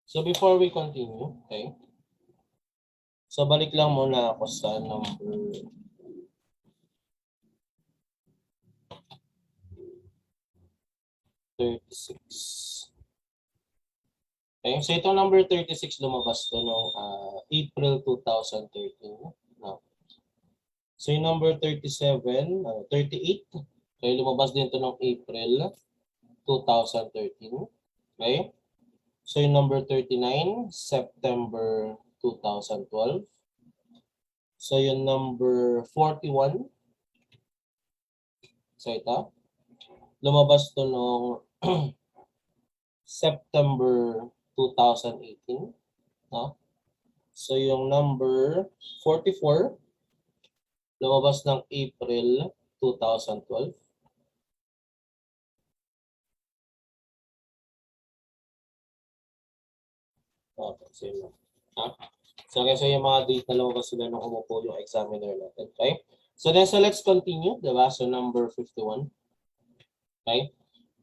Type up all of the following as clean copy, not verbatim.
So before we continue, okay? So balik lang muna ako sa number 36. Okay, so itong number 36 lumabas to noong April 2013. No? So yung number 37, 38, okay, lumabas din to noong April 2013. Okay? So yung number 39, September 2012. So yung number 41, so ito, lumabas to noong September 2018. No? So yung number 44, lumabas ng April 2012. Okay, so yun. So yung mga date na lumabas sila nung umupo yung examiner natin. Okay? So let's continue, diba? So number 51. Okay?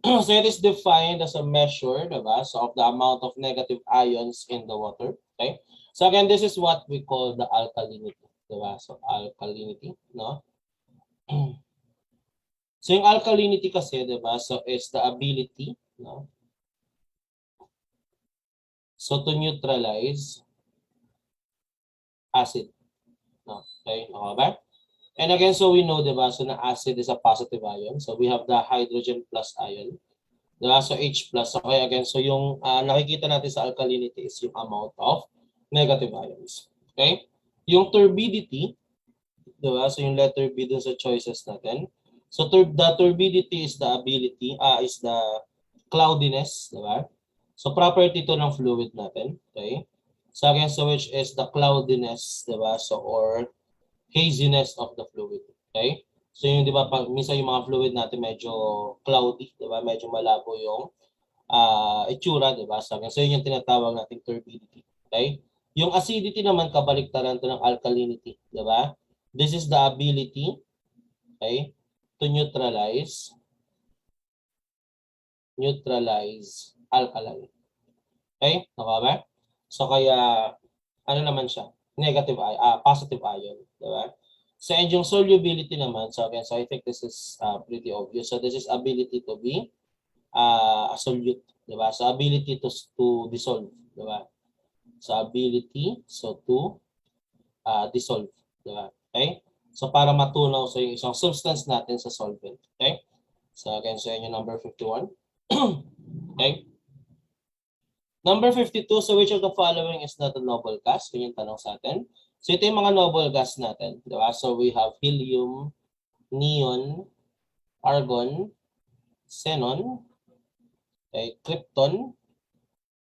So it is defined as a measure, diba? So of the amount of negative ions in the water. Okay? So again, this is what we call the alkalinity. Diba? So alkalinity, no? So yung alkalinity kasi, diba? So is the ability, no? So to neutralize acid. No? Okay? Okay ba? And again, so we know, diba? So na acid is a positive ion. So we have the hydrogen plus ion. Diba? So H plus. Okay, again, so yung nakikita natin sa alkalinity is yung amount of negative ions. Okay? Yung turbidity, diba? So yung letter B dun sa choices natin. So the turbidity is the ability, is the cloudiness, diba? So property to ng fluid natin. Okay? So again, so which is the cloudiness, diba? So or haziness of the fluid. Okay? So yung 'di ba pag minsan yung mga fluid natin medyo cloudy, 'di ba? Medyo malabo yung itsura, 'di ba? So yun yung tinatawag nating turbidity. Okay? Yung acidity naman kabaliktaran to ng alkalinity, 'di ba? This is the ability, okay, to neutralize alkaline. Okay? Tama ba? So kaya ano naman siya? Negative positive ion, 'di ba? So and yung solubility naman, so again, so I think this is pretty obvious. So this is ability to be a solute, 'di ba? So ability to dissolve, 'di ba? So ability so to dissolve, 'di ba? Okay? So para matunaw so yung isang substance natin sa solvent, okay? So again, so yun yung number 51. Okay? Number 52, so which of the following is not a noble gas? Yun yung tanong sa atin. So ito yung mga noble gas natin, di ba? So we have helium, neon, argon, xenon, okay, krypton.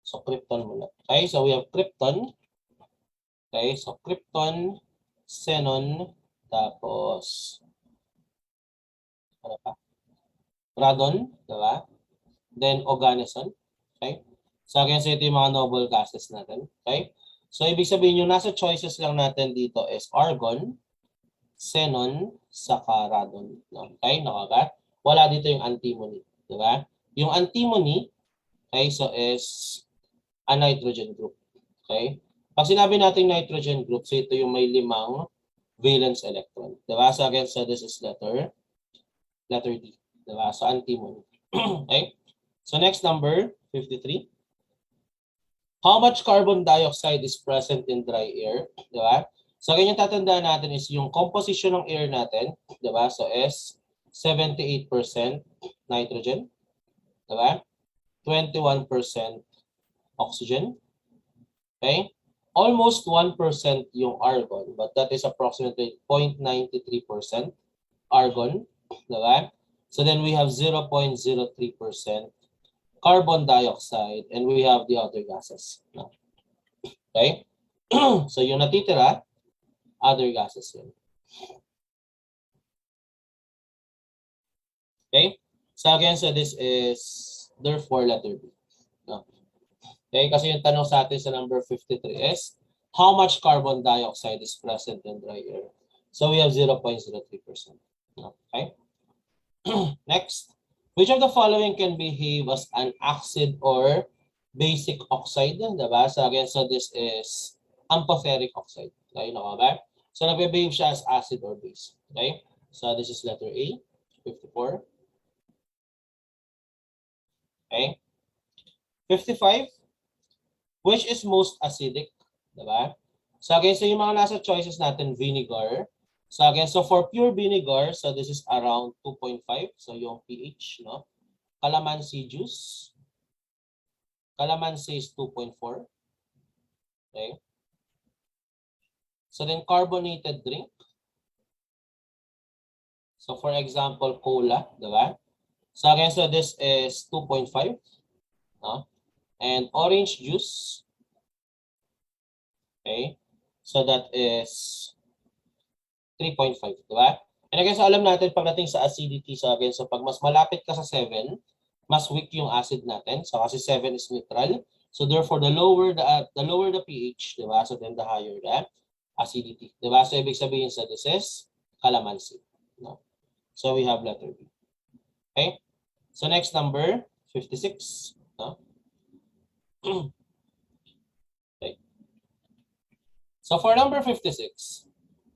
So krypton muna. Okay, so we have krypton. Okay, so krypton, xenon, tapos ano pa? Radon, di ba? Then oganesson. Okay? So again, so ito yung mga noble gases natin. Okay? So ibig sabihin yung nasa choices lang natin dito is argon, xenon, saka radon. Okay? Nakagat? Wala dito yung antimony. Di ba? Yung antimony, okay, so is a nitrogen group. Okay? Pag sinabi natin nitrogen group, so ito yung may 5 valence electron. Di ba? So again, so this is letter D. Di ba? So antimony. Okay? So next number, 53. How much carbon dioxide is present in dry air? Diba? So ganyan tatandaan natin is yung composition ng air natin. Diba? So is 78% nitrogen. Diba? 21% oxygen. Okay? Almost 1% yung argon, but that is approximately 0.93% argon. Diba? So then we have 0.03% carbon dioxide, and we have the other gases. Okay? So yung natitira, other gases yun. Okay? So again, so this is therefore letter B. Okay? Kasi yung tanong sa atin sa number 53 is, how much carbon dioxide is present in dry air? So we have 0.03%. Okay? Next. Which of the following can behave as an acid or basic oxide, diba? So again, so this is amphoteric oxide. Okay, nakaba? So nagbe-behave siya as acid or base. Okay? So this is letter A, 54. Okay? 55, which is most acidic, diba? So again, so yung mga nasa choices natin, vinegar. So again, so for pure vinegar, so this is around 2.5. So yung pH, no? Calamansi juice. Calamansi is 2.4. Okay? So then carbonated drink. So for example, cola, diba? So again, so this is 2.5. No? And orange juice. Okay? So that is 3.5, diba? And again, so alam natin pagdating sa acidity, so again, so pag mas malapit ka sa 7, mas weak yung acid natin. So kasi 7 is neutral. So therefore, the lower the pH, diba? So then the higher the acidity. Diba? So ibig sabihin sa this is calamansi. No? So we have letter B. Okay? So next number, 56. No? Okay. So for number 56,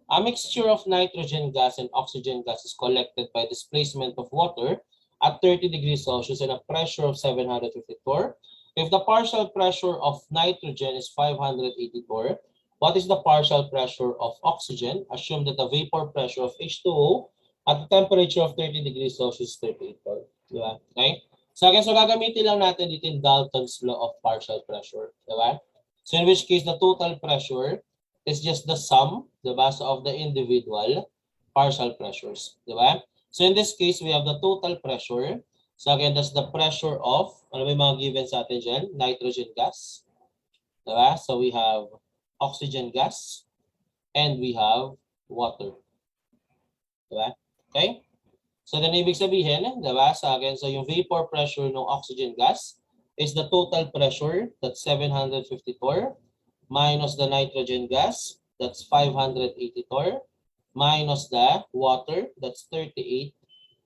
a mixture of nitrogen gas and oxygen gas is collected by displacement of water at 30 degrees Celsius and a pressure of 750 torr. If the partial pressure of nitrogen is 580 torr, what is the partial pressure of oxygen? Assume that the vapor pressure of H2O at the temperature of 30 degrees Celsius is 38 torr. Diba? Okay? So again, so gagamitin lang natin dito yung Dalton's law of partial pressure. Diba? So in which case, the total pressure is just the sum, diba, so of the individual partial pressures. Diba? So in this case, we have the total pressure. So again, that's the pressure of, ano ba yung mga given sa atin dyan? Nitrogen gas. Diba? So we have oxygen gas and we have water. Diba? Okay? So then ibig sabihin, diba? So again, so yung vapor pressure ng oxygen gas is the total pressure, that's 750 torr, minus the nitrogen gas, that's 580 torr, minus the water, that's 38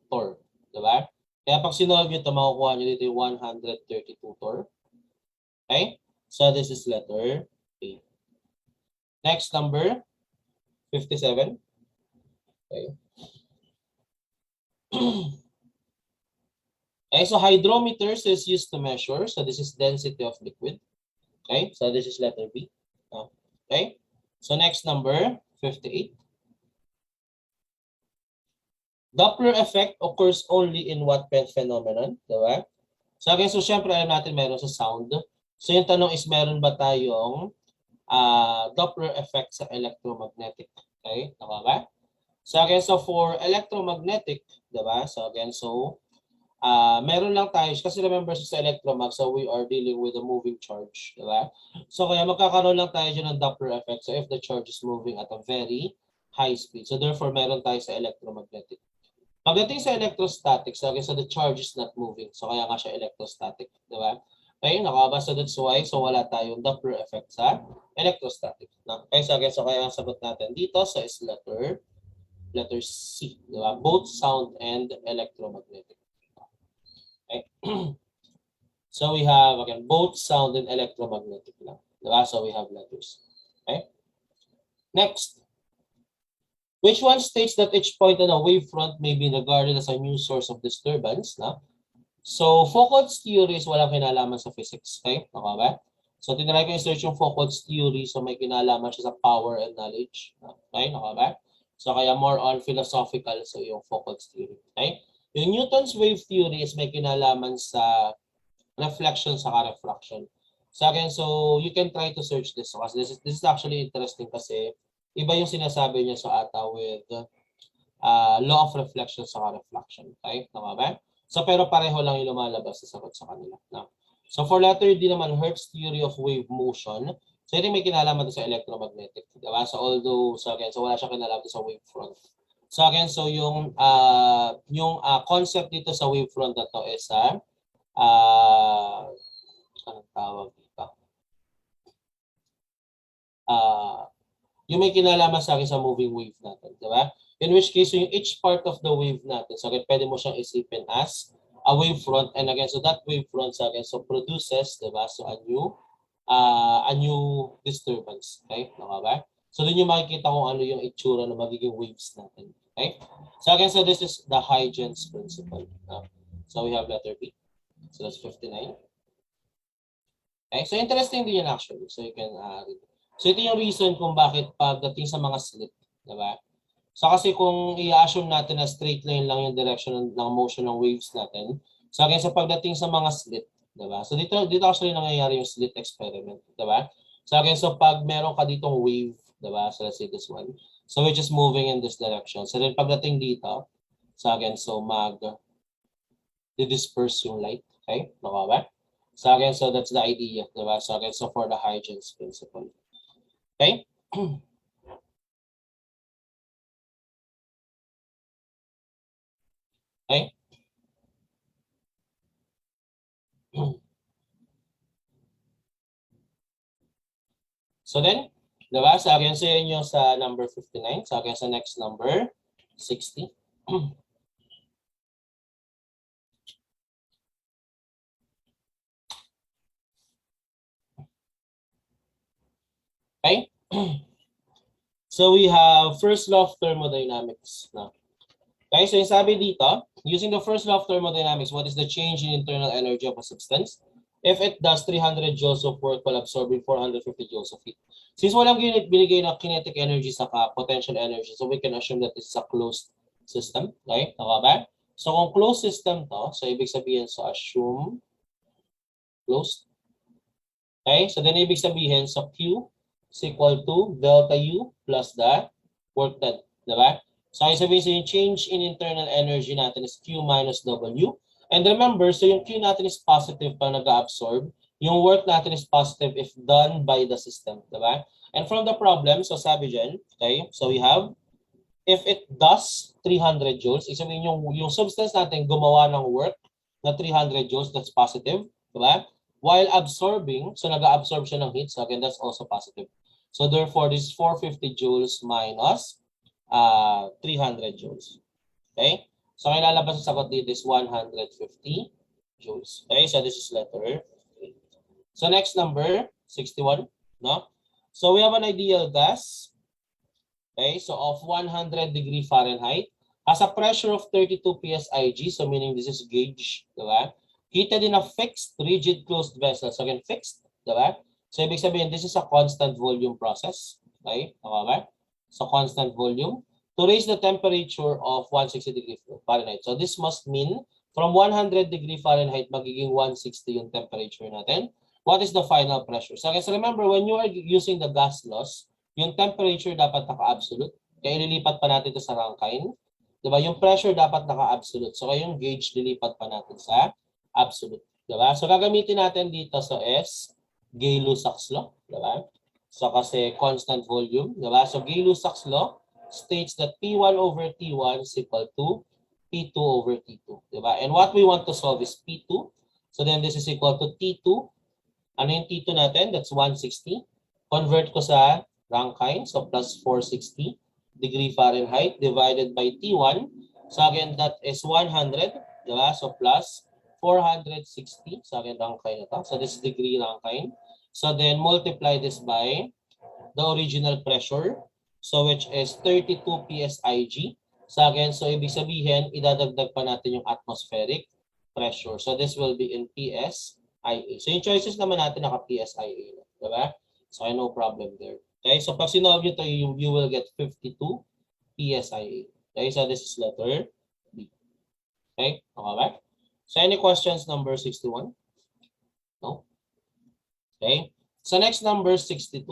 torr. Diba? Kaya pag sinolve nyo ito, makukuha nyo dito yung 132 torr. Okay? So this is letter A. Next number, 57. Okay. Okay, so hydrometers is used to measure. So this is density of liquid. Okay, so this is letter B. Okay, so next number, 58. Doppler effect occurs only in what phenomenon? Diba? So again, so syempre alam natin meron sa sound. So yung tanong is meron ba tayong Doppler effect sa electromagnetic? Okay, tama ba? So again, so for electromagnetic, diba? So again, so meron lang tayo, kasi remember sa electromag, so we are dealing with a moving charge, diba? So kaya magkakaroon lang tayo dyan ng Doppler effect, so if the charge is moving at a very high speed. So therefore, meron tayo sa electromagnetic. Pagdating sa electrostatic, so again, so the charge is not moving, so kaya nga siya electrostatic, diba? Okay, nakabasa, that's why, so wala tayong Doppler effect sa electrostatic. Okay, so again, so kaya ang sagot natin dito, so is letter C, diba? Both sound and electromagnetic. Okay. So we have, again, both sound and electromagnetic lang. Diba? So we have letters. Okay. Next. Which one states that each point on a wavefront may be regarded as a new source of disturbance? Na? So Foucault's theory is walang kinalaman sa physics. Okay? Okay ba? So tinry ko i-search yung Foucault's theory, so may kinalaman siya sa power and knowledge. Okay? Okay ba? So kaya more on philosophical, so yung Foucault's theory. Okay? Yung Newton's wave theory is may kinalaman sa reflection sa refraction. So again, so you can try to search this. So, this is actually interesting kasi iba yung sinasabi niya sa ata with law of reflection sa reflection. Okay? Tama ba? So pero pareho lang yung lumalabas sa sagot sa kanila. No? So for letter D naman, Hertz's theory of wave motion. So ito may kinalaman sa electromagnetic. Diba? So although, so again, so wala siya kinalaman sa wavefront. So again, so yung concept dito sa wavefront na to is anong tawag dito? Yung may kinalaman sa akin sa moving wave natin, di ba? In which case, yung each part of the wave natin, so okay, pwede mo siyang isipin as a wavefront, and again, so that wavefront, so again, so produces, diba? So a new disturbance. Okay? Tama ba? So dun yung makikita kung ano yung itsura ng magiging waves natin. Okay? So again, so this is the Huygens principle. So we have letter B. So that's 59. Okay? So interesting din yan actually. So you can read. So ito yung reason kung bakit pagdating sa mga slit, diba? So kasi kung i-assume natin na straight line lang yung direction ng motion ng waves natin, so again, sa pagdating sa mga slit, diba? So dito actually nangyayari yung slit experiment, diba? So again, so pag meron ka ditong wave, diba? So let's say this one. So which is moving in this direction. So then pagdating dito, so again, so disperse yung light, okay? Naka ba? So again, so that's the idea, diba? So again, so for the Huygens principle. Okay? Okay? So then, diba? So again, so yun yung sa number 59. So again, sa next number, 60. Okay? So we have first law of thermodynamics now. Okay, so yung sabi dito, using the first law of thermodynamics, what is the change in internal energy of a substance? If it does 300 joules of work while absorbing 450 joules of heat. Since walang binigay na kinetic energy sa potential energy, so we can assume that this is a closed system. Okay, tama ba? So kung closed system to, so ibig sabihin, so assume closed. Okay, so then ibig sabihin, so Q is equal to delta U plus the work done. Diba? So ibig sabihin, so yung change in internal energy natin is Q minus W. And remember, so yung Q natin is positive pag nag-absorb. Yung work natin is positive if done by the system. Diba? And from the problem, so sabi dyan, okay, so we have, if it does 300 joules, ibig sabihin yung substance natin gumawa ng work na 300 joules, that's positive. Diba? While absorbing, so nag-absorb siya ng heat, so again, that's also positive. So therefore, this is 450 joules minus 300 joules. Okay? So ang ilalabas sa sagot dito is 150 joules. Okay? So this is letter A. So next number, 61. No? So we have an ideal gas. Okay? So of 100 degree Fahrenheit has a pressure of 32 psig. So meaning this is gauge. Diba? Heated in a fixed, rigid, closed vessel. So again, fixed. Diba? So ibig sabihin, this is a constant volume process. Okay? Tama ba? So constant volume to raise the temperature of 160 degree Fahrenheit. So this must mean from 100 degree Fahrenheit magiging 160 yung temperature natin. What is the final pressure? So guys, remember when you are using the gas laws, yung temperature dapat naka-absolute. Kaya ililipat pa natin ito sa Rankine. Diba? Yung pressure dapat naka-absolute. So kaya yung gauge lilipat pa natin sa absolute. Diba? So gagamitin natin dito sa S, Gay-Lussac's law. Diba? So kasi constant volume. Diba? So Gay-Lussac's law states that P1 over T1 is equal to P2 over T2. Diba? And what we want to solve is P2. So then this is equal to T2. Ano yung T2 natin? That's 160. Convert ko sa Rankine. So plus 460 degree Fahrenheit divided by T1. So again, that is 100. Diba? So plus 460. So again, Rankine na to. So this is degree Rankine. So then multiply this by the original pressure. So which is 32 psig. So again, so ibig sabihin, idadagdag pa natin yung atmospheric pressure. So this will be in PSIA. So yung choices naman natin naka-PSIA. Diba? So no problem there. Okay, so pag sinolve nyo ito, you will get 52 PSIA. Okay, so this is letter B. Okay, okay. So any questions number 61? No? Okay. So next number 62.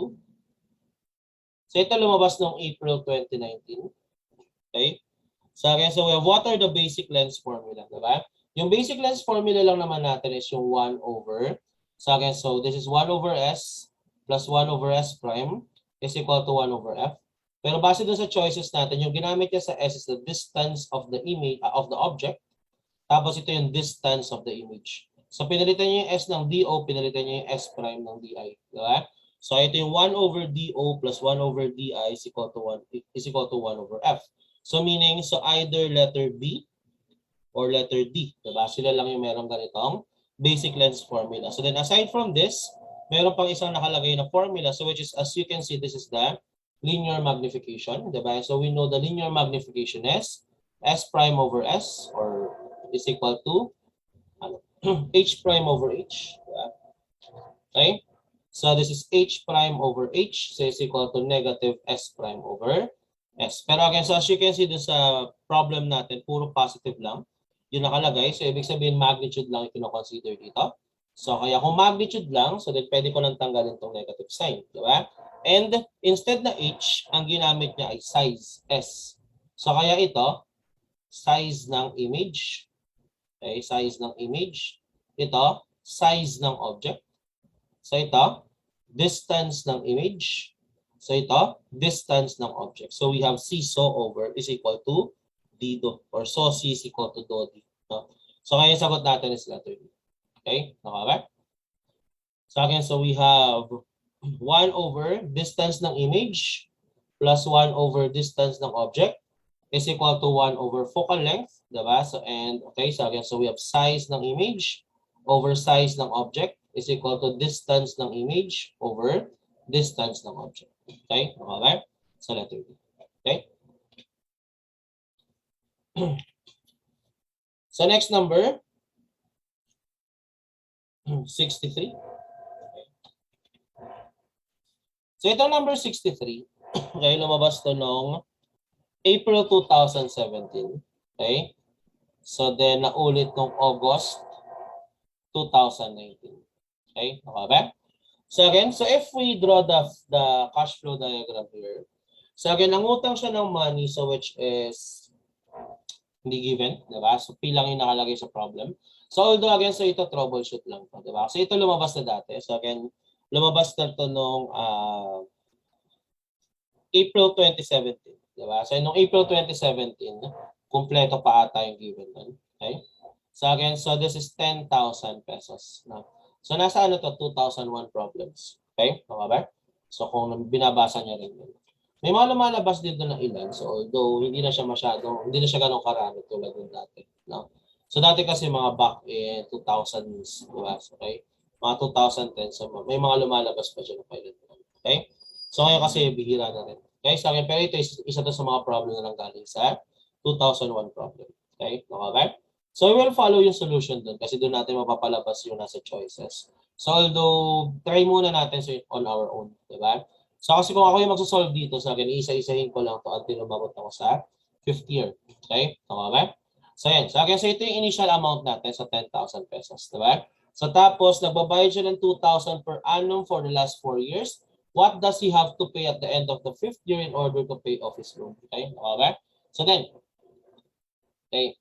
So ito lumabas noong April 2019. Okay? So again, so we have what are the basic lengths formula, diba? Yung basic lengths formula lang naman natin is yung 1 over. So again, so this is 1 over S plus 1 over S prime is equal to 1 over F. Pero base dun sa choices natin, yung ginamit niya sa S is the distance of the image of the object. Tapos ito yung distance of the image. So pinalitan niya yung S ng DO, pinalitan niya yung S prime ng DI, diba? So ito yung 1 over DO plus 1 over DI is equal to 1 over F. So meaning, so either letter B or letter D. Diba? Sila lang yung merong ganitong basic length formula. So then aside from this, meron pang isang nakalagay na formula. So which is, as you can see, this is the linear magnification. Diba? So we know the linear magnification is S prime over S, or is equal to H prime over H. Diba? Okay? So this is H prime over H, so is equal to negative S prime over S. Pero again, so as you can see dun sa problem natin, puro positive lang yung nakalagay. So ibig sabihin magnitude lang yung kino-consider dito. So kaya kung magnitude lang, so then pwede ko nang tanggalin tong negative sign. Di ba? And instead na H, ang ginamit niya ay size S. So kaya ito, size ng image. Okay, size ng image. Ito, size ng object. So ito, distance ng image. So ito, distance ng object. So we have C so over is equal to D do, or so C is equal to do D. No? So ngayon sagot natin is letter D. Okay? Okay? So again, so we have 1 over distance ng image plus 1 over distance ng object is equal to 1 over focal length. Diba? So, and okay, so again, so we have size ng image over size ng object is equal to distance ng image over distance ng object. Okay? Okay? So letter D. Okay? So next number, 63. Okay. So itong number 63, okay, lumabas to noong April 2017. Okay? So then naulit noong August 2019. Okay? Okay ba? So again, so if we draw the cash flow diagram here, so again, nangutang siya ng money, so which is hindi given, diba? So P lang yung nakalagay sa problem. So although again, so ito troubleshoot lang to, diba? So ito lumabas na dati. So again, lumabas na to nung April 2017, diba? So nung April 2017, kumpleto pa ata yung given nun. Okay? So again, so this is 10,000 pesos. No? So nasa ano to, 2001 problems. Okay? Okay ba? So kung binabasa niya rin yun. May mga lumalabas dito na ilan. So although hindi na siya ganun karami tulad ng dati. No? So dati kasi mga back in 2000s, diba? Okay? Mga 2010, so may mga lumalabas pa dyan na pilot. Okay? So ngayon kasi bihira na rin. Okay? So pero ito isa to sa mga problem na lang galing sa 2001 problem. Okay? Okay? So we will follow yung solution dun kasi doon natin mapapalabas yung nasa choices. So although try muna natin on our own, di ba? So kasi kung ako yung magsosolve dito, sa akin, isa-isahin ko lang to until umabot ako sa 5th year. Okay? Tama ba? So yan. So, so ito yung initial amount natin sa 10,000 pesos. Diba? So tapos, nagbabayad siya ng 2,000 per annum for the last 4 years. What does he have to pay at the end of the 5th year in order to pay off his loan? Okay? Tama ba? So then, okay.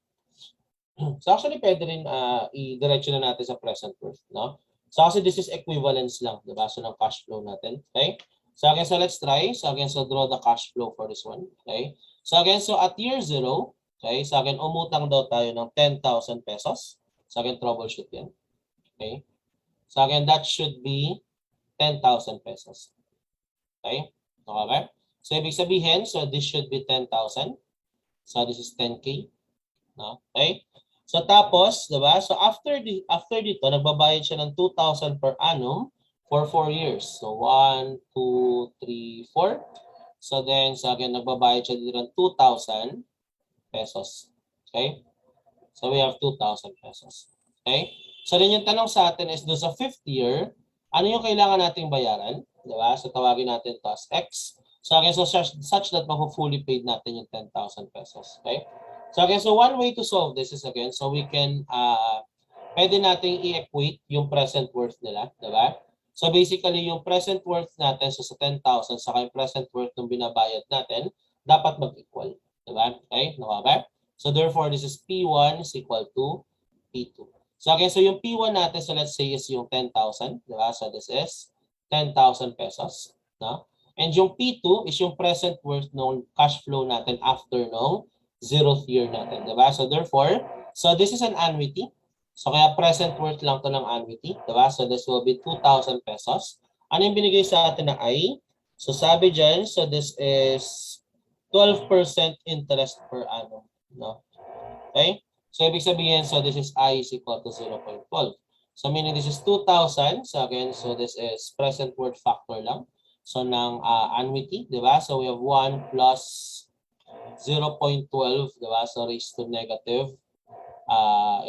So actually, pwede rin i-diretso na natin sa present worth. No? So kasi this is equivalence lang. Diba? So ng cash flow natin. Okay? So again, so let's try. So again, so draw the cash flow for this one. Okay. So again, so at year 0, okay, so again, umutang daw tayo ng 10,000 pesos. So again, troubleshoot yan. Okay. So again, that should be 10,000 pesos. Okay. Okay. So ibig sabihin, so this should be 10,000. So this is 10K. No? Okay. So tapos, diba? So after dito, nagbabayad siya ng 2,000 per annum for 4 years. So 1, 2, 3, 4. So then, so again, nagbabayad siya dito ng 2,000 pesos. Okay? So we have 2,000 pesos. Okay? So then yung tanong sa atin is, doon sa 5th year, ano yung kailangan nating bayaran? Diba? So tawagin natin to as X. So again, so such that fully paid natin yung 10,000 pesos. Okay? So again, so one way to solve this is again, so we can, pwede nating i-equate yung present worth nila. Diba? So basically, yung present worth natin so sa 10,000 saka yung present worth ng binabayad natin, dapat mag-equal. Diba? Okay? Nakaba? So therefore, this is P1 is equal to P2. So again, so yung P1 natin, so let's say is yung 10,000. Diba? So this is 10,000 pesos. No? And yung P2 is yung present worth ng cash flow natin after ng 0th year natin. Diba? So therefore, so this is an annuity. So kaya present worth lang to ng annuity, diba? So this will be 2,000 pesos. Ano yung binigay sa atin na I? So sabi dyan, so this is 12% interest per annum, no? Okay? So, ibig sabihin, so this is I is equal to 0.12. So, meaning this is 2,000. So, again, so this is present worth factor lang. So, ng annuity, di ba? So, we have 1 plus 0.12, di ba? So, raised to negative.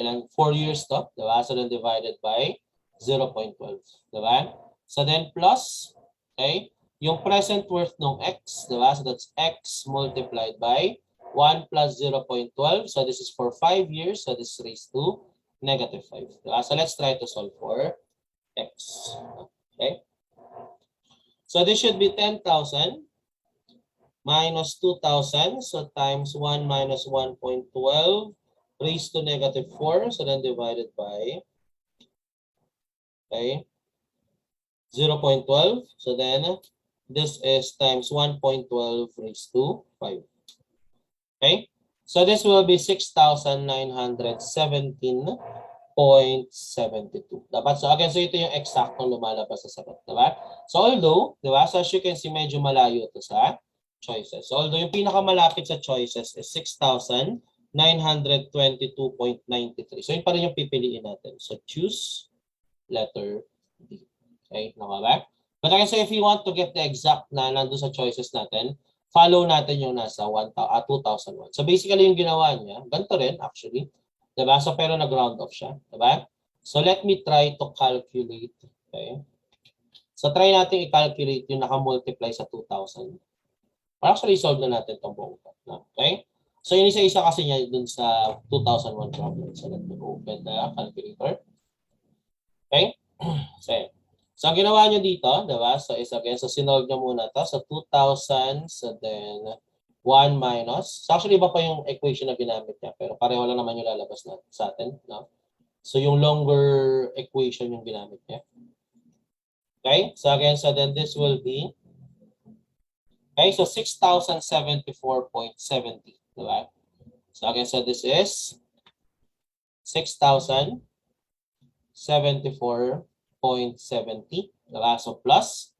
Ilang 4 years to, di ba? So, then divided by 0.12, di ba? So, then plus, okay, yung present worth ng x, di ba? So, that's x multiplied by 1 plus 0.12. So, this is for 5 years. So, this is raised to negative 5. Diba? So, let's try to solve for x. Okay? So, this should be 10,000 minus 2,000. So, times 1 minus 1.12 raised to negative 4. So, then divided by, okay, 0.12. So, then this is times 1.12 raised to 5. Okay? So this will be 6,917.72. Dapat, so again, so ito yung eksaktong lumalabas sa sagot, diba? So although, diba, so as you can see, medyo malayo ito sa choices. So although yung pinakamalapit sa choices is 6,922.93. So yun pa rin yung pipiliin natin. So choose letter D. Okay, nakaba? But again, so if you want to get the exact na nandun sa choices natin, follow natin yung nasa 2001. So basically yung ginawa niya, ganito rin actually. Diba? So pero nag-round off siya. Diba? So let me try to calculate. Okay? So try natin i-calculate yung naka-multiply sa 2,000. Actually, solve na natin itong buong ito. Okay? So yung isa-isa kasi niya dun sa 2001 problem. So let me open the calculator. Okay? So ang ginawa nyo dito, diba? So is again, so sinolve nyo muna to. So 2,000, so then 1 minus. So actually iba pa yung equation na ginamit niya, pero pareho lang naman yung lalabas na sa atin. No? So yung longer equation yung ginamit niya. Okay? So again, so then this will be, okay, so 6,074.70. Diba? So again, so this is 6,074.70. Diba? So plus,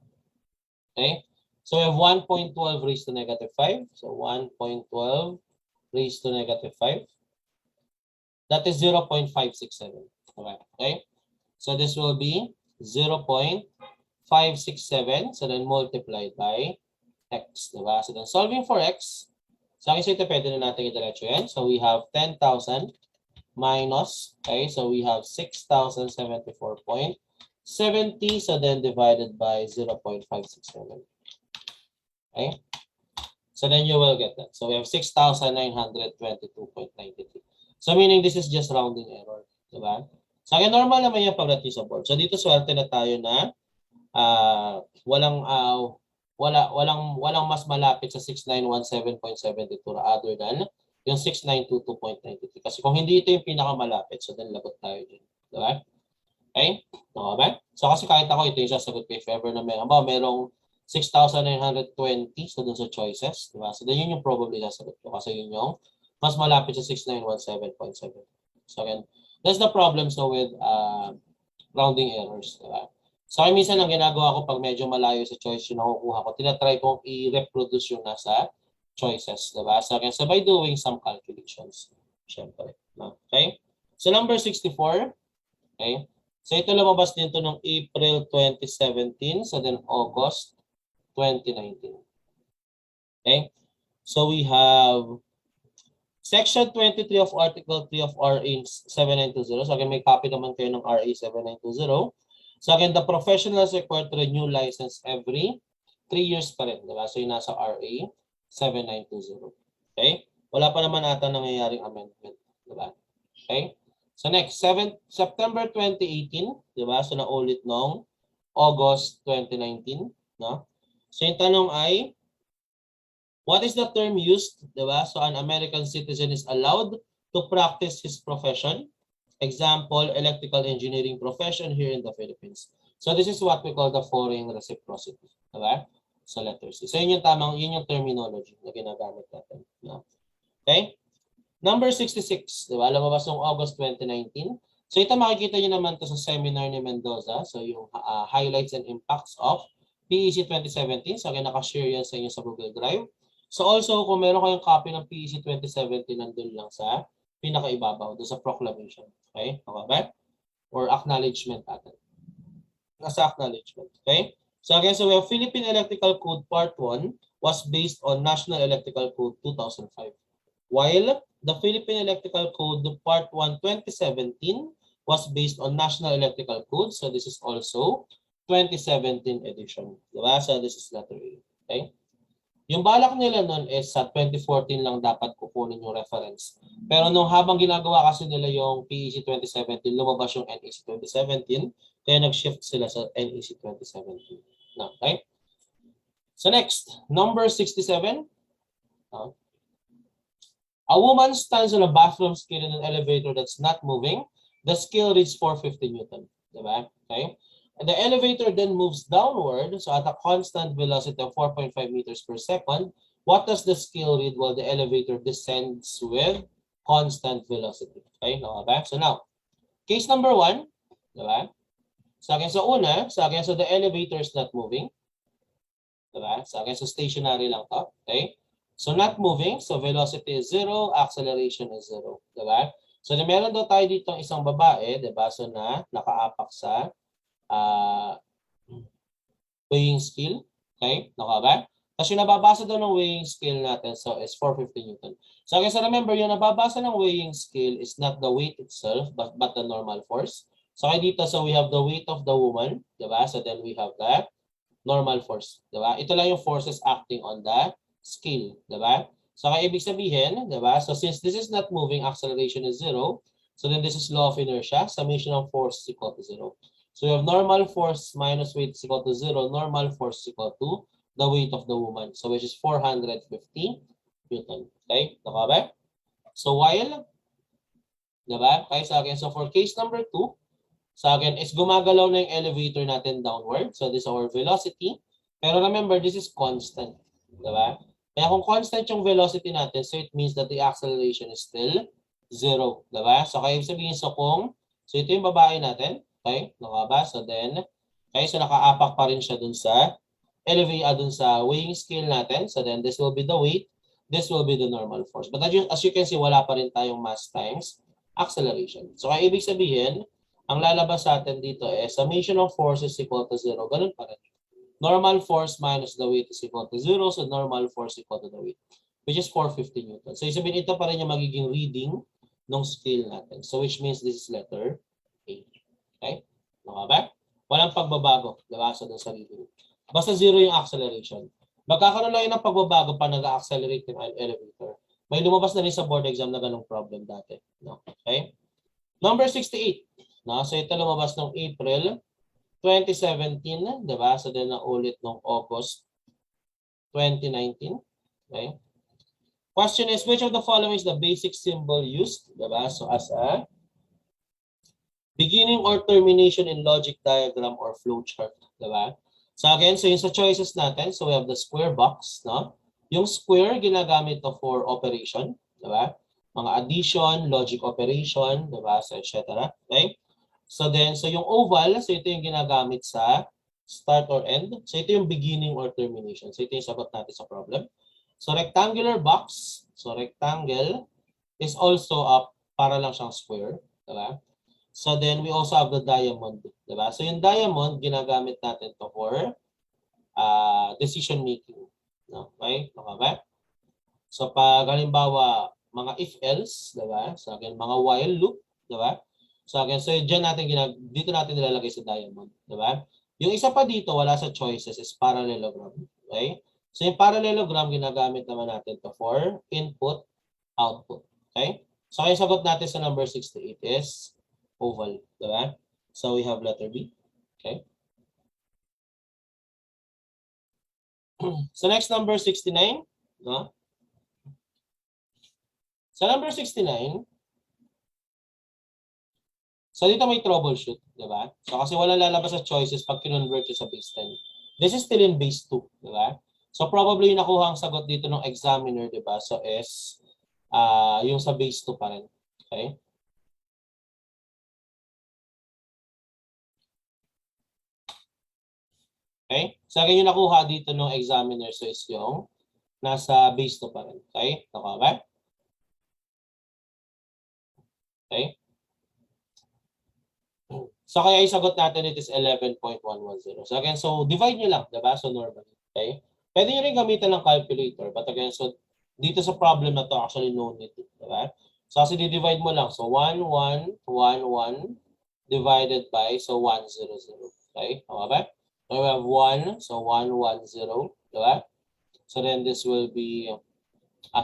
okay? So we have 1.12 raised to negative 5. So 1.12 raised to negative 5. That is 0.567. Okay? So this will be 0.567. So then multiplied by x. Diba? So then solving for x, sa akin ito pwede na natin i-diretso yan. So we have 10,000 minus, okay? So we have 6,074.70. So then divided by 0.567. Okay? So then you will get that. So we have 6,922.93. So meaning this is just rounding error. Diba? So again, normal naman yung pagdating sa board. So dito swerte na tayo na walang mas malapit sa 6,917.72 other than yung 6,922.93. Kasi kung hindi ito yung pinakamalapit, so then lagot tayo din. Diba? Okay? Okay ba? So kasi kahit ako, ito yung sasagot ko if ever na merong 6,920 so dun sa choices. Diba? So then yun yung probably sasagot ko kasi yun yung mas malapit sa 6,917.7. So again, that's the problem so with rounding errors. Diba? So minsan ang ginagawa ko pag medyo malayo sa choice yung nakukuha ko, tinatry kong i-reproduce yung nasa choices. Diba? So again, so by doing some calculations. Siyempre. Okay? So number 64. Okay? So ito lumabas din to noong April 2017. So then August 2019. Okay? So we have Section 23 of Article 3 of RA 7920. So again, may copy naman kayo ng RA 7920. So again, the professional is required to renew license every 3 years pa rin. Diba? So yung nasa RA 7920. Okay? Wala pa naman ata nangyayaring amendment. Diba? Okay? So next, September 2018. Diba? So naulit noong August 2019. No? So yung tanong ay, what is the term used? Diba? So an American citizen is allowed to practice his profession. Example, electrical engineering profession here in the Philippines. So this is what we call the foreign reciprocity. Diba? So letter C. So yun yung tamang, yun yung terminology na ginagamit natin. No? Okay? Number 66. Diba? Lumabas noong August 2019. So ito makikita nyo naman to sa seminar ni Mendoza. So yung highlights and impacts of PEC 2017. So again, nakashare yan sa inyo sa Google Drive. So also, kung meron kayong copy ng PEC 2017, nandun lang sa pinakaibabaw doon sa proclamation. Okay? Okay ba? Or acknowledgement natin. Nasa acknowledgement. Okay? So again, so we have Philippine Electrical Code Part 1 was based on National Electrical Code 2005. While the Philippine Electrical Code Part 1 2017 was based on National Electrical Code. So this is also 2017 edition. Diba? So this is letter A. Okay? Yung balak nila nun is sa 2014 lang dapat kukunin yung reference. Pero nung habang ginagawa kasi nila yung PEC 2017, lumabas yung NEC 2017, kaya nag-shift sila sa NEC 2017. No, okay? So next, number 67. A woman stands on a bathroom scale in an elevator that's not moving. The scale reaches 450 Newton. Diba? Okay? And the elevator then moves downward, so at a constant velocity of 4.5 meters per second. What does the scale read while the elevator descends with constant velocity? Okay, okay. So now, case number 1, diba? Sa akin sa una, sa akin so the elevator is not moving. Diba? Sa akin so stationary lang to. Okay? So not moving, so velocity is 0, acceleration is 0. Diba? So meron daw tayo dito isang babae, diba? So na nakaapak sa weighing scale. Okay? Naka ba? Kasi yung nababasa daw ng weighing scale natin so is 450 Newton. So I guess remember, yung nababasa ng weighing scale is not the weight itself but the normal force. So kaya dito, so we have the weight of the woman. Diba? So then we have the normal force. Diba? Ito lang yung forces acting on the scale. Diba? So kaya ibig sabihin, diba? So since this is not moving, acceleration is 0. So then this is law of inertia. Summation of force is equal to 0. So we have normal force minus weight is equal to 0. Normal force is equal to the weight of the woman. So which is 450 Newton. Okay? Naka ba? So while, diba? Okay, sa akin. So for case number 2, sa akin is gumagalaw na yung elevator natin downward. So this is our velocity. Pero remember, this is constant. Diba? Kaya kung constant yung velocity natin, so it means that the acceleration is still 0. Diba? So kaya sabihin, so ito yung babae natin. Okay? Nakaba? So then, okay, so nakaapak pa rin siya dun sa dun sa weighing scale natin. So then, this will be the weight. This will be the normal force. But as you can see, wala pa rin tayong mass times acceleration. So kaya ibig sabihin, ang lalabas sa atin dito is summation of force is equal to 0. Ganun pa rin. Normal force minus the weight is equal to 0. So normal force equal to the weight, which is 450 Newton. So sabihin, ito pa rin yung magiging reading ng scale natin. So which means this is letter A. Okay? Naka ba? Walang pagbabago. Diba? So doon sa reading. Basta 0 yung acceleration. Magkakaroon lang yun ng pagbabago pa nag-accelerate yung elevator. May lumabas na rin sa board exam na ganong problem dati. No? Okay? Number 68. No? So ito lumabas noong April 2017. Diba? So then naulit noong August 2019. Okay? Question is, which of the following is the basic symbol used? Diba? So as a beginning or termination in logic diagram or flowchart. Diba? So again, so yung sa choices natin, so we have the square box. No? Yung square, ginagamit to for operation. Diba? Mga addition, logic operation, diba? So etc. Okay? So then, so yung oval, so ito yung ginagamit sa start or end. So ito yung beginning or termination. So ito yung sagot natin sa problem. So rectangular box, so rectangle is also up para lang siyang square. Diba? So then we also have the diamond, diba? So yung diamond ginagamit natin to for decision making, no? Okay? Okay? So pag halimbawa mga if else, diba? So again mga while loop, diba? So again, so diyan natin dito natin nilalagay sa diamond, diba? Yung isa pa dito wala sa choices is parallelogram, okay? So yung parallelogram ginagamit naman natin to for input output, okay? So yung sagot natin sa number 68 is oval, diba? So we have letter B. Okay. So next number 69, no? Sa number 69, so dito may troubleshoot, diba? So kasi wala lalabas sa choices pag kinonvert sa base 10. This is still in base 2, diba? So probably yung nakuha ang sagot dito ng examiner, diba? So is yung sa base 2 pa rin. Okay? Okay? Sa akin yung nakuha dito ng examiner so is yung nasa base 2 pa rin. Okay? Nakuha ba? Okay? So kaya isagot natin it is 11.110. So again, so divide nyo lang, diba? So normally, okay? Pwede nyo rin gamitan ng calculator, but again, so dito sa problem na to, actually no need, diba? So kasi di-divide mo lang. So 1, 1, 1, 1 divided by, so 1, 0, 0. Okay? Tama ba? So we have 1, so 1, 1, 0, diba? So then this will be,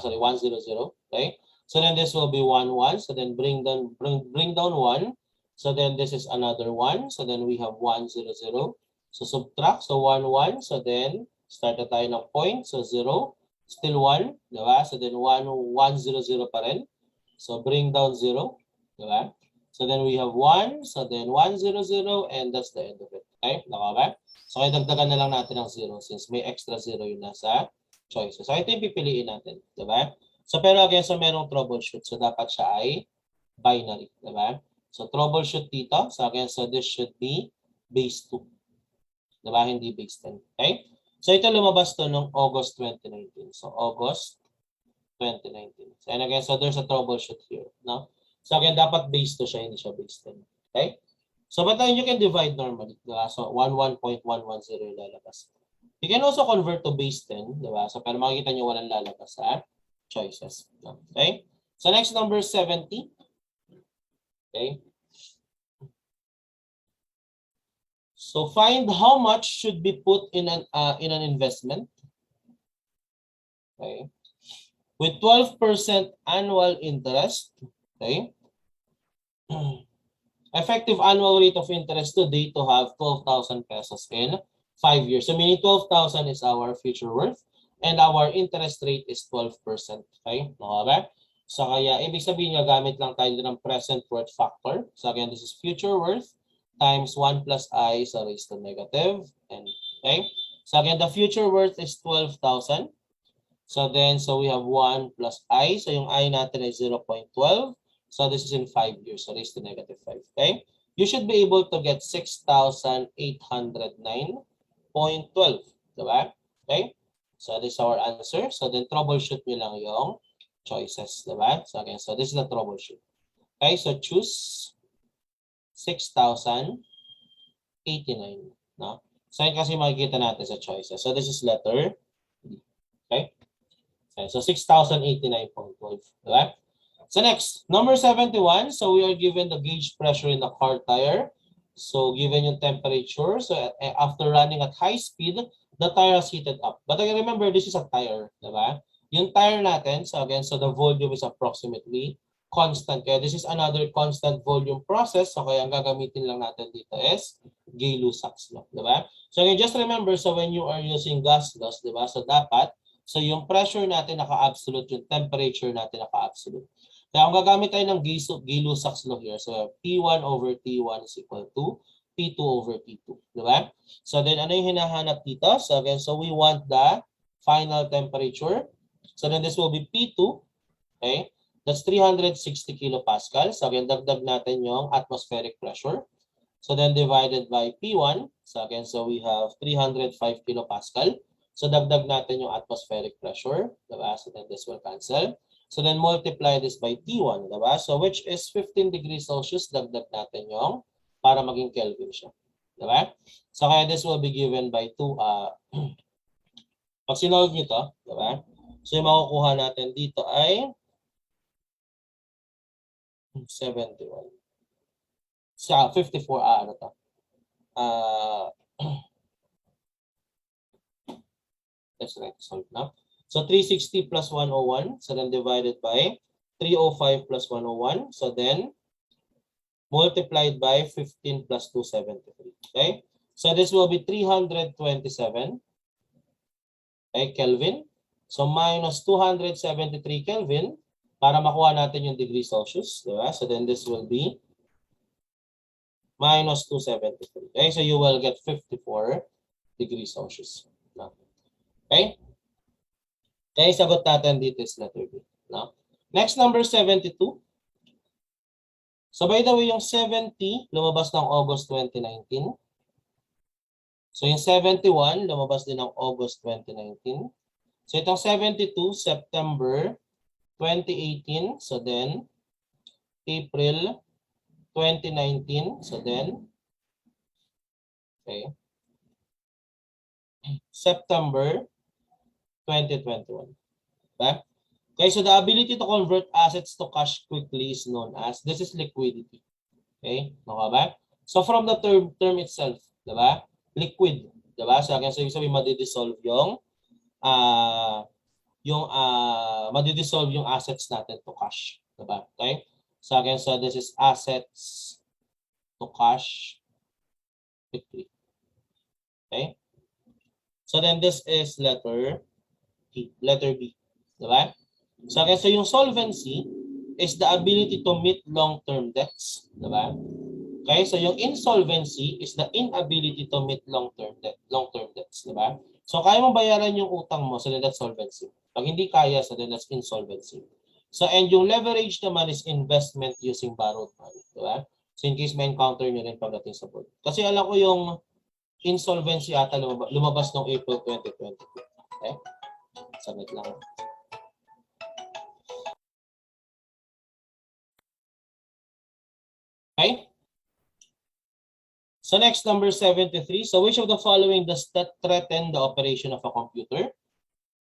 sorry, 1, 0, 0. Okay? So then this will be 1, 1. So then bring down 1. So then this is another 1. So then we have 1, 0, 0. So subtract. So 1, 1. So then start na tayo ng point. So 0. Still 1. Diba? So then 1, 1, 0, 0 pa rin. So bring down 0. Diba? So then we have 1. So then 1, 0, 0. And that's the end of it. Okay? Naka ba? So kaya dagdagan na lang natin ng 0 since may extra 0 yun nasa choices. So ito yung pipiliin natin. Diba? So pero again, so merong troubleshoot. So dapat siya ay binary. Diba? So troubleshoot dito. So again, so this should be base 2. Diba? Hindi base 10. Okay? So ito lumabas to noong August 2019. So August 2019. So and again, so there's a troubleshoot here. No? So again, dapat base 2 siya, hindi siya base 10. Okay? So but then you can divide normally. Diba? So 11.110 yung lalabas. You can also convert to base 10. Diba? So pero makikita nyo walang lalabas sa choices. Okay? So next number 70. Okay? So find how much should be put in an investment. Okay? With 12% annual interest. Okay? Effective annual rate of interest today to have 12,000 pesos in 5 years. So meaning 12,000 is our future worth and our interest rate is 12%. Okay? Okay? So kaya ibig sabihin nga gamit lang tayo ng present worth factor. So again, this is future worth times 1 plus I so raised to negative n. Okay? So again, the future worth is 12,000. So then, so we have 1 plus I. So yung I natin ay 0.12. So this is in 5 years. So raised to negative 5. Okay? You should be able to get 6,809.12. Diba? Okay? So this is our answer. So then troubleshoot nyo lang yung choices. Diba? So again, so this is the troubleshoot. Okay? So choose 6,089. No? So yun kasi makikita natin sa choices. So this is letter D. Okay? So 6,089.12. Diba? So next, number 71. So we are given the gauge pressure in the car tire. So given yung temperature. So after running at high speed, the tire has heated up. But again, remember, this is a tire. Diba? Yung tire natin, so again, so the volume is approximately constant. Kaya this is another constant volume process. So kaya ang gagamitin lang natin dito is Gay-Lussac's law. Diba? So again, just remember, so when you are using gas laws, diba? So dapat, so yung pressure natin naka-absolute, yung temperature natin naka-absolute. Kaya kung gagamit tayo ng Gay-Lussac's law here, so P1 over T1 is equal to P2 over T2. Diba? So then ano yung hinahanap dito? So again, so we want the final temperature. So then this will be P2. Okay? That's 360 kilopascal. So again, dagdag natin yung atmospheric pressure. So then divided by P1. So again, so we have 305 kilopascal. So dagdag natin yung atmospheric pressure. Diba? So then this will cancel. So then multiply this by T1. Diba? So which is 15 degrees Celsius. Dagdag natin yung para maging Kelvin siya. Diba? So kaya this will be given by 2. Pag sinolve nyo to, diba? So yung makukuha natin dito ay 71. Sa 54, ano to? That's right, solve na. So 360 plus 101, so then divided by 305 plus 101, so then multiplied by 15 plus 273. Okay? So this will be 327. Okay, Kelvin. So minus 273 Kelvin para makuha natin yung degree Celsius. Diba? So then this will be minus 273. Okay, so you will get 54 degrees Celsius. No? Okay? Kaya sagot natin dito is letter B. No? Next, number 72. So by the way, yung 70 lumabas ng August 2019. So yung 71 lumabas din ng August 2019. So itong 72, September 2018. So then, April 2019. So then, okay, September 2021. Okay? Okay, so the ability to convert assets to cash quickly is known as, this is liquidity. Okay? Okay ba? So from the term itself, diba? Liquid. Diba? So ibig sabihin madidissolve madidissolve yung assets natin to cash. Diba? Okay? So again, so this is assets to cash quickly. Okay? So then this is letter B. Diba? So again, so yung solvency is the ability to meet long-term debts. Diba? Okay, so yung insolvency is the inability to meet long-term debts, di ba? So kaya mo bayaran yung utang mo, so then that's solvency. Pag hindi kaya, so then that's insolvency. So and yung leverage naman is investment using borrowed money, di ba? So in case may encounter nyo rin pagdating sa board. Kasi alam ko yung insolvency ata lumabas noong April 2022. Okay? Saglit lang. Okay? So next, number 73. So which of the following does that threaten the operation of a computer?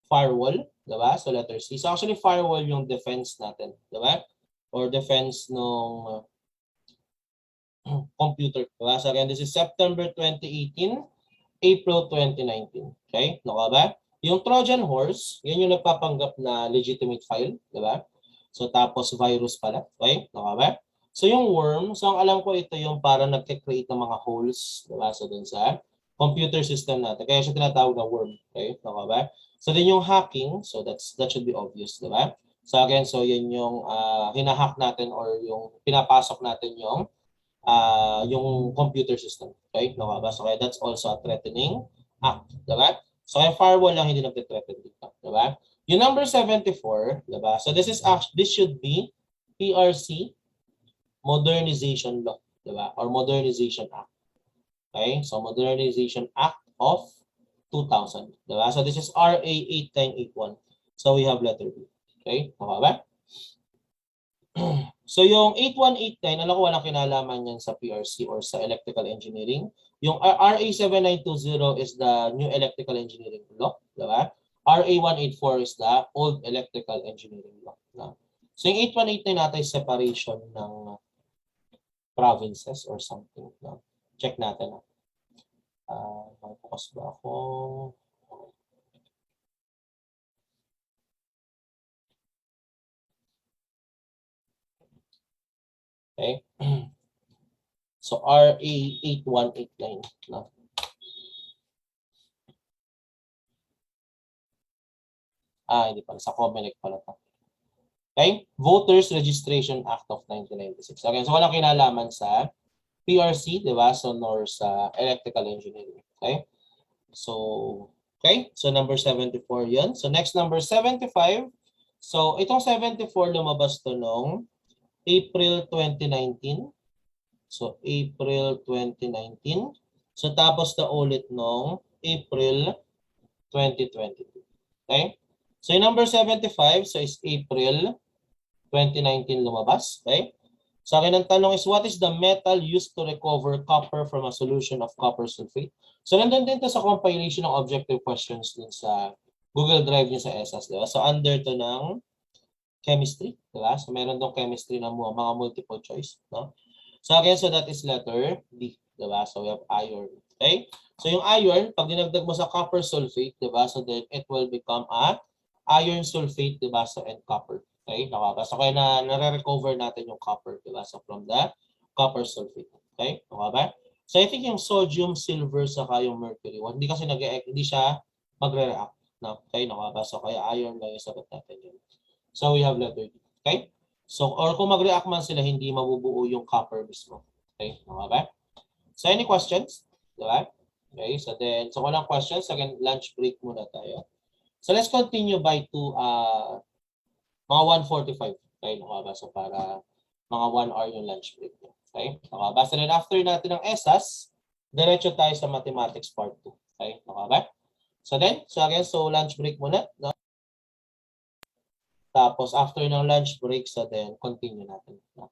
Firewall, diba? So letter C. So actually firewall yung defense natin, diba? Or defense ng computer, diba? So again, this is September 2018, April 2019. Okay? Naka ba? Yung Trojan horse, yan yung nagpapanggap na legitimate file, diba? So tapos virus pala, okay? Naka ba? So yung worm, so ang alam ko ito yung para nagke-create ng mga holes, diba? So dun sa computer system natin. Kaya siya tinatawag na worm, okay? Naka ba? So din yung hacking, so that should be obvious, diba? So again, so yun yung hinahack natin or yung pinapasok natin yung computer system, okay? Naka ba? So kaya that's also a threatening act, diba? So kaya firewall lang hindi nagte-threaten dito, diba? Yung number 74, diba? So this should be PRC Modernization Law, diba? Or Modernization Act. Okay? So Modernization Act of 2000, diba? So this is RA 8981. So we have letter B. Okay? Okay ba? So yung 8189, alam ko walang kinalaman yan sa PRC or sa electrical engineering. Yung RA 7920 is the new electrical engineering law, diba? RA 184 is the old electrical engineering law. No? So yung 8189 natin separation ng provinces or something. No? Check natin. Focus ba ako? Okay. So RA 8189. No? Hindi pala. Sa COMELEC pala ito. Okay? Voters Registration Act of 1996. Okay, so walang kinalaman sa PRC, di ba? So nor sa electrical engineering. Okay? So, okay? So number 74 yun. So next, number 75. So itong 74 lumabas to noong April 2019. So April 2019. So tapos na ulit noong April 2022. Okay? So yung number 75, so is April 2019 lumabas. Okay? So akin ang tanong is, what is the metal used to recover copper from a solution of copper sulfate? So nandun din to sa compilation ng objective questions dun sa Google Drive niyo sa ESAS. Diba? So under to ng chemistry. Diba? So meron dong chemistry na mga multiple choice. No? So again, so that is letter D. Diba? So we have iron. Okay? So yung iron, pag dinagdag mo sa copper sulfate, diba? So then it will become a iron sulfate, diba? So and copper. Okay? So kaya nare-recover natin yung copper, diba? So from the copper sulfate. Okay? Nakaba? So I think yung sodium, silver, saka yung mercury, hindi kasi hindi siya magre-react. No? Okay? Nakaba? So kaya iron lang yung sagot natin yun. So we have letter D. Okay? So, or kung mag-react man sila, hindi mabubuo yung copper mismo. Okay? Nakaba? So any questions? Diba? Okay? So then, so walang questions. Again, lunch break muna tayo. So let's continue by mga 1:45. Okay? Nakaba? So para mga 1 hour yung lunch break. Okay? Nakaba? So then after natin ng ESAS, diretso tayo sa mathematics part 2. Okay? Nakaba? So then, so again, so lunch break muna. No? Tapos after ng lunch break, so then continue natin. No?